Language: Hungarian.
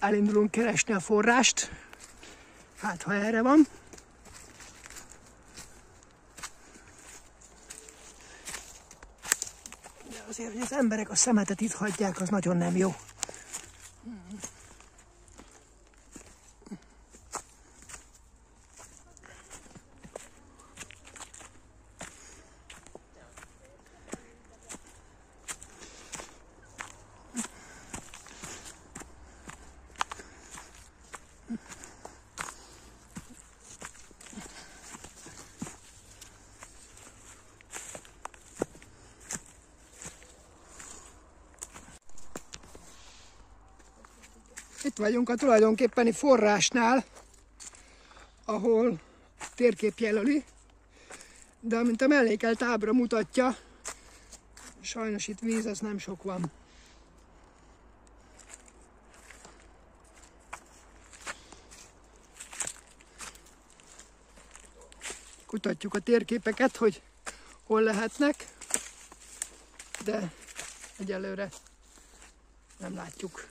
elindulunk keresni a forrást. Hát, ha erre van. De azért, hogy az emberek a szemetet itt hagyják, az nagyon nem jó. Itt vagyunk a tulajdonképpeni forrásnál, ahol a térkép jelöli, de amint a mellékelt ábra mutatja, sajnos itt víz, az nem sok van. Kutatjuk a térképeket, hogy hol lehetnek, de egyelőre nem látjuk.